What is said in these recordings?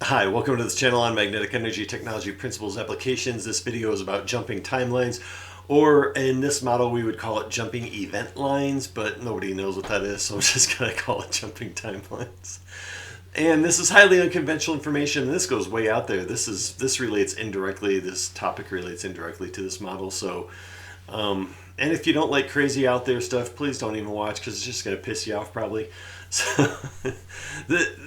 Hi, welcome to this channel on magnetic energy technology principles applications. This video is about jumping timelines, or in this model we would call it jumping event lines, but nobody knows what that is, so I'm just going to call it jumping timelines. And this is highly unconventional information, and this goes way out there. This relates indirectly, this topic relates indirectly to this model, so and if you don't like crazy out there stuff, please don't even watch because it's just going to piss you off probably. So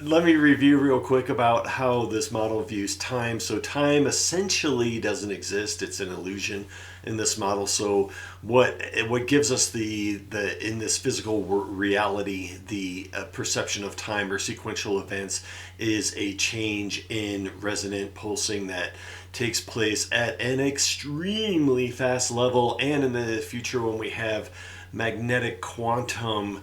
let me review real quick about how this model views time. So time essentially doesn't exist; it's an illusion in this model. So what gives us the in this physical reality the perception of time or sequential events is a change in resonant pulsing that takes place at an extremely fast level, and in the future when we have magnetic quantum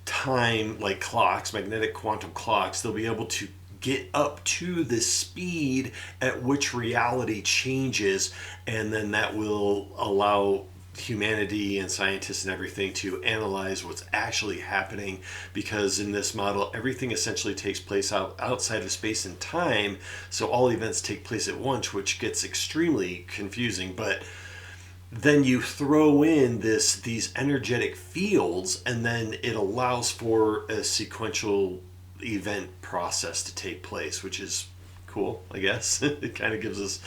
time like clocks, magnetic quantum clocks, they'll be able to get up to the speed at which reality changes, and then that will allow humanity and scientists and everything to analyze what's actually happening, because in this model everything essentially takes place outside of space and time, so all events take place at once, which gets extremely confusing. But then you throw in these energetic fields, and then it allows for a sequential event process to take place, which is cool, I guess. It kind of gives us,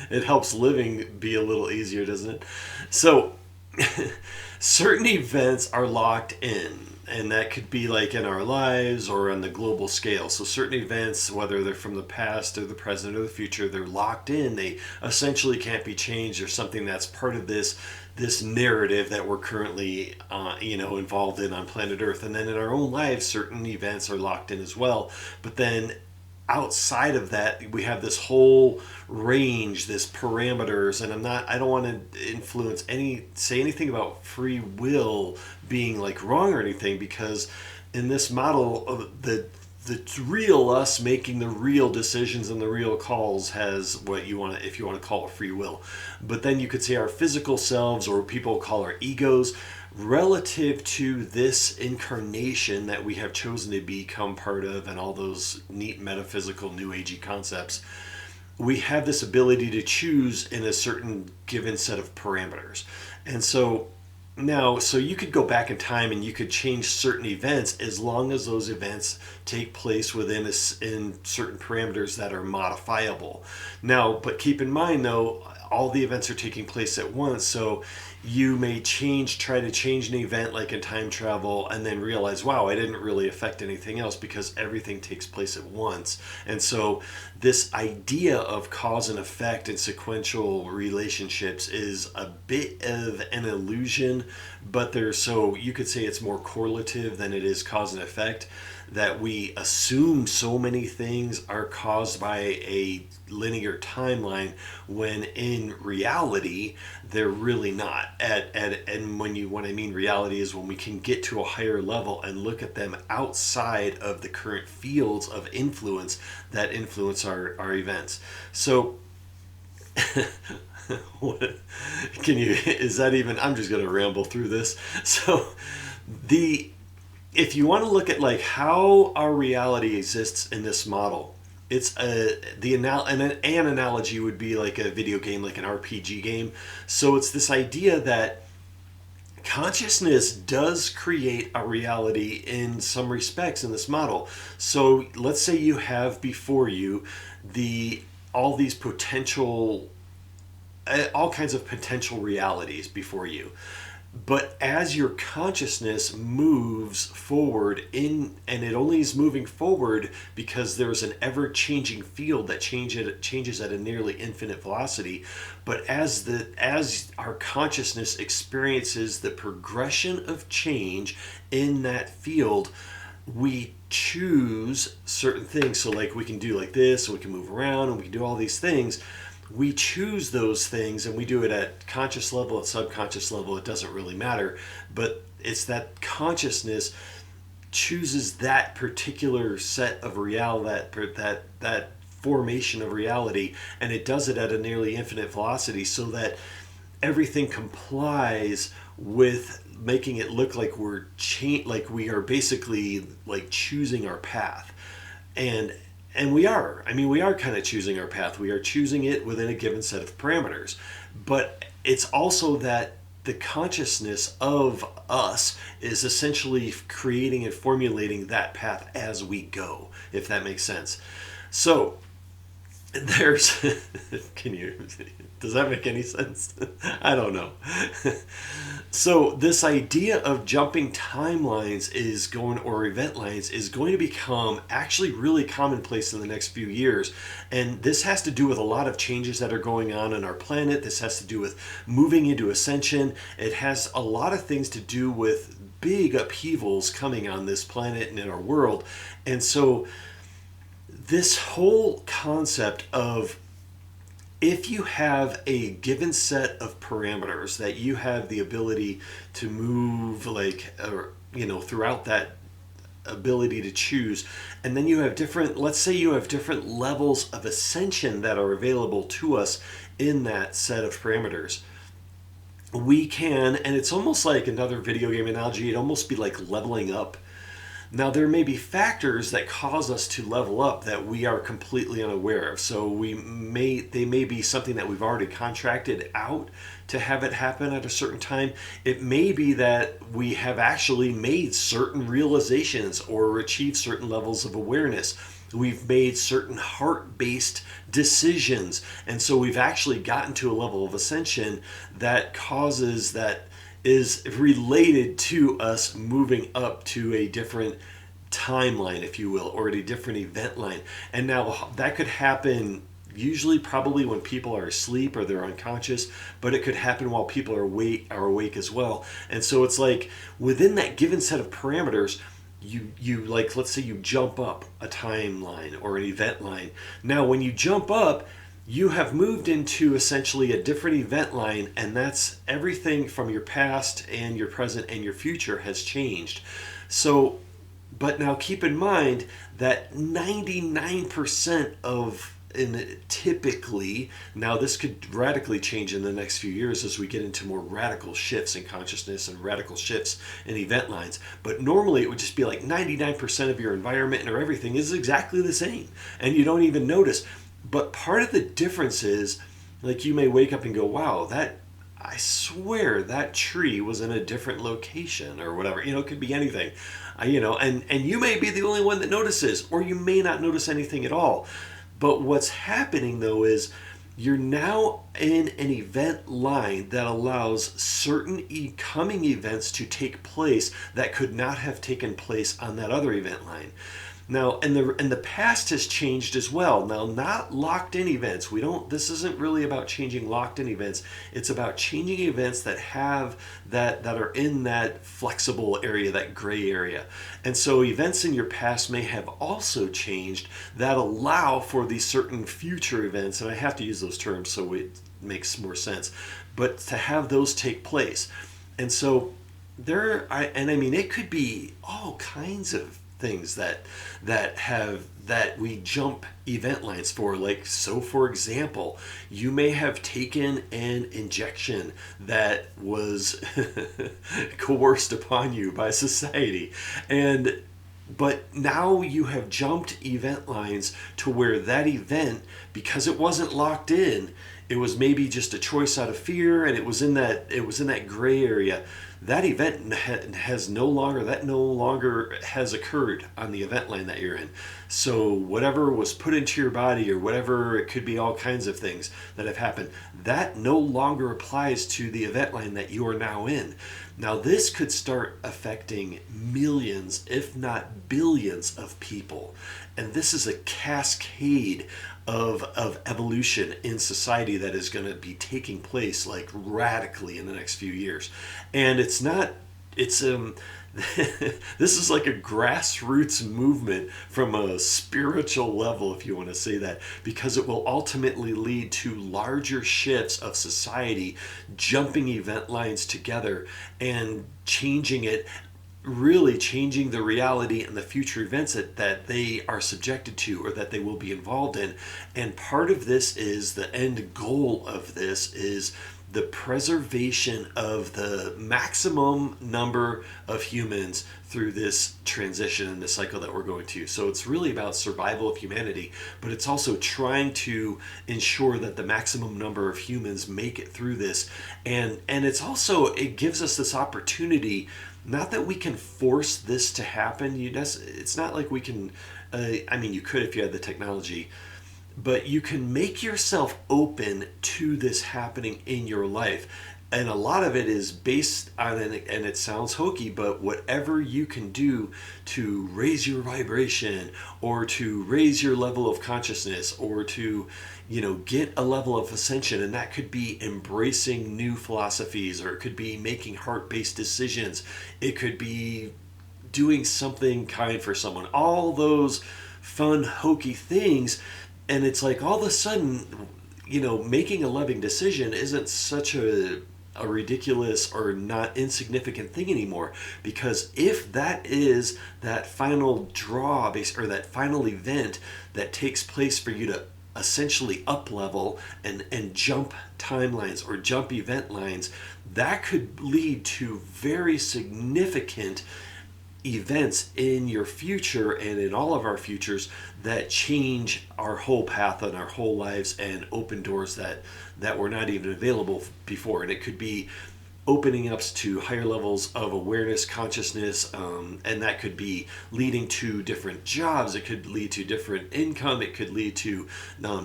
it helps living be a little easier, doesn't it? So certain events are locked in, and that could be like in our lives or on the global scale. So certain events, whether they're from the past or the present or the future, they're locked in. They essentially can't be changed. Or something that's part of this narrative that we're currently involved in on planet Earth. And then in our own lives, certain events are locked in as well. But then outside of that, we have this whole range, this parameters. And I don't want to say anything about free will being like wrong or anything, because in this model the real us making the real decisions and the real calls has what you want to, if you want to call it free will. But then you could say our physical selves, or people call our egos, relative to this incarnation that we have chosen to become part of, and all those neat metaphysical new agey concepts, we have this ability to choose in a certain given set of parameters. And so now, so you could go back in time and you could change certain events as long as those events take place within in certain parameters that are modifiable. Now, but keep in mind though, all the events are taking place at once, so you may try to change an event like in time travel, and then realize, wow, I didn't really affect anything else because everything takes place at once. And so this idea of cause and effect and sequential relationships is a bit of an illusion, but so you could say it's more correlative than it is cause and effect, that we assume so many things are caused by a linear timeline, when in reality they're really not. And when I mean reality is when we can get to a higher level and look at them outside of the current fields of influence that influence our events. So what, can you, is that even, I'm just going to ramble through this. So the if you want to look at like how our reality exists in this model, it's an analogy would be like a video game, like an RPG game. So it's this idea that consciousness does create a reality in some respects in this model. So let's say you have before you all these potential, all kinds of potential realities before you. But as your consciousness moves forward and it only is moving forward because there's an ever-changing field that changes at a nearly infinite velocity. But as our consciousness experiences the progression of change in that field, we choose certain things. So like we can do like this, so we can move around and we can do all these things. We choose those things, and we do it at conscious level, at subconscious level, it doesn't really matter. But it's that consciousness chooses that particular set of reality, that formation of reality, and it does it at a nearly infinite velocity, so that everything complies with making it look like like we are basically like choosing our path. And And we are. I mean, we are kind of choosing our path. We are choosing it within a given set of parameters. But it's also that the consciousness of us is essentially creating and formulating that path as we go, if that makes sense. So there's does that make any sense? I don't know. So this idea of jumping timelines is going, or event lines, is going to become actually really commonplace in the next few years. And this has to do with a lot of changes that are going on our planet. This has to do with moving into Ascension. It has a lot of things to do with big upheavals coming on this planet and in our world. And so this whole concept of, if you have a given set of parameters that you have the ability to move, like, throughout that ability to choose, and then you have different, let's say you have different levels of ascension that are available to us in that set of parameters, we can, and it's almost like another video game analogy, it'd almost be like leveling up. Now, there may be factors that cause us to level up that we are completely unaware of. So they may be something that we've already contracted out to have it happen at a certain time. It may be that we have actually made certain realizations or achieved certain levels of awareness. We've made certain heart-based decisions. And so we've actually gotten to a level of ascension that is related to us moving up to a different timeline, if you will, or a different event line. And now that could happen usually probably when people are asleep or they're unconscious, but it could happen while people are awake as well. And so it's like within that given set of parameters, you like, let's say you jump up a timeline or an event line. Now when you jump up, you have moved into essentially a different event line, and that's everything from your past and your present and your future has changed. So, but now keep in mind that 99% typically, now this could radically change in the next few years as we get into more radical shifts in consciousness and radical shifts in event lines, but normally it would just be like 99% of your environment or everything is exactly the same, and you don't even notice. But part of the difference is, like, you may wake up and go, wow, I swear that tree was in a different location or whatever. It could be anything. And you may be the only one that notices, or you may not notice anything at all. But what's happening, though, is you're now in an event line that allows certain coming events to take place that could not have taken place on that other event line. Now, and the past has changed as well. Now, not locked in events. This isn't really about changing locked in events. It's about changing events that are in that flexible area, that gray area. And so events in your past may have also changed that allow for these certain future events. And I have to use those terms so it makes more sense. But to have those take place. And so it could be all kinds of things that we jump event lines for. Like, so for example, you may have taken an injection that was coerced upon you by society, but now you have jumped event lines to where that event, because it wasn't locked in, it was maybe just a choice out of fear, and it was in that gray area. That event no longer has occurred on the event line that you're in. So whatever was put into your body, or whatever, it could be all kinds of things that have happened, that no longer applies to the event line that you are now in. Now this could start affecting millions, if not billions, of people. And this is a cascade of evolution in society that is going to be taking place, like, radically in the next few years. And this is like a grassroots movement from a spiritual level, if you want to say that, because it will ultimately lead to larger shifts of society jumping event lines together and changing it really changing the reality and the future events that they are subjected to or that they will be involved in. And part of this is the end goal of this is the preservation of the maximum number of humans through this transition and the cycle that we're going to. So it's really about survival of humanity, but it's also trying to ensure that the maximum number of humans make it through this. And it's also, it gives us this opportunity, not that we can force this to happen. It's not like we can, I mean, you could if you had the technology, but you can make yourself open to this happening in your life. And a lot of it is based on, and it sounds hokey, but whatever you can do to raise your vibration or to raise your level of consciousness or to, get a level of ascension. And that could be embracing new philosophies, or it could be making heart-based decisions. It could be doing something kind for someone. All those fun, hokey things. And it's like all of a sudden, making a loving decision isn't such a ridiculous or not insignificant thing anymore. Because if that is that final draw or that final event that takes place for you to essentially up level and jump timelines or jump event lines, that could lead to very significant events in your future and in all of our futures that change our whole path and our whole lives and open doors that were not even available before. And it could be opening up to higher levels of awareness, consciousness, and that could be leading to different jobs. It could lead to different income. It could lead to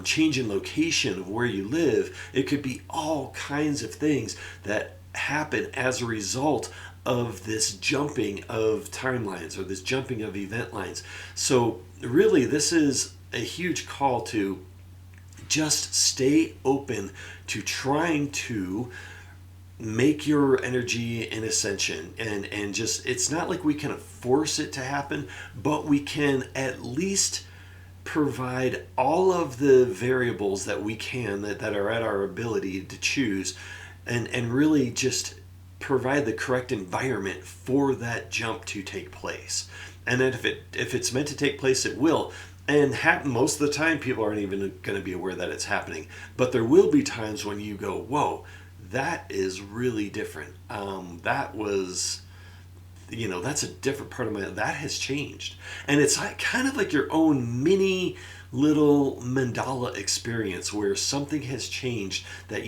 change in location of where you live. It could be all kinds of things that happen as a result of this jumping of timelines or this jumping of event lines. So really, this is a huge call to just stay open to trying to make your energy in ascension, and just, it's not like we can force it to happen, but we can at least provide all of the variables that we can that are at our ability to choose, and really just provide the correct environment for that jump to take place. And then if it's meant to take place, it will. And most of the time, people aren't even going to be aware that it's happening. But there will be times when you go, whoa, that is really different. That was, that's a different part of that has changed. And it's kind of like your own mini little mandala experience where something has changed that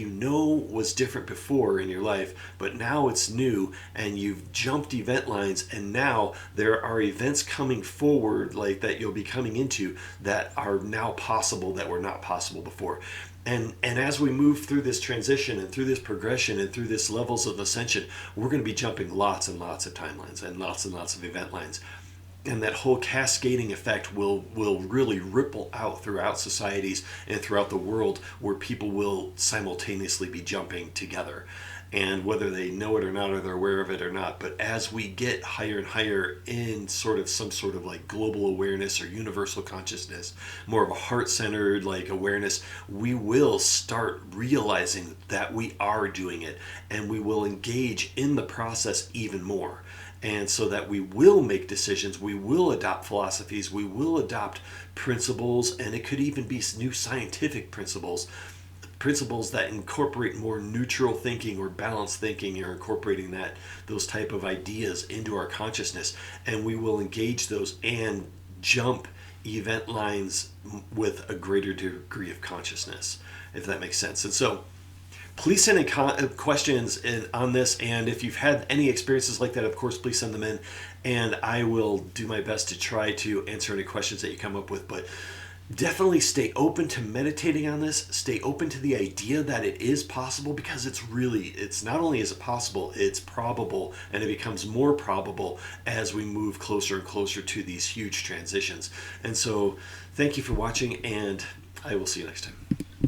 was different before in your life, but now it's new and you've jumped event lines, and now there are events coming forward like that you'll be coming into that are now possible that were not possible before. And as we move through this transition and through this progression and through this levels of ascension, we're going to be jumping lots and lots of timelines and lots of event lines. And that whole cascading effect will really ripple out throughout societies and throughout the world, where people will simultaneously be jumping together. And whether they know it or not, or they're aware of it or not, but as we get higher and higher in some sort of like global awareness or universal consciousness, more of a heart-centered like awareness, we will start realizing that we are doing it, and we will engage in the process even more. And so that we will make decisions, we will adopt philosophies, we will adopt principles, and it could even be new scientific principles that incorporate more neutral thinking or balanced thinking, or incorporating those type of ideas into our consciousness. And we will engage those and jump event lines with a greater degree of consciousness, if that makes sense. And so please send in questions on this, and if you've had any experiences like that, of course, please send them in, and I will do my best to try to answer any questions that you come up with. But definitely stay open to meditating on this. Stay open to the idea that it is possible, because it's not only is it possible, it's probable, and it becomes more probable as we move closer and closer to these huge transitions. And so thank you for watching, and I will see you next time.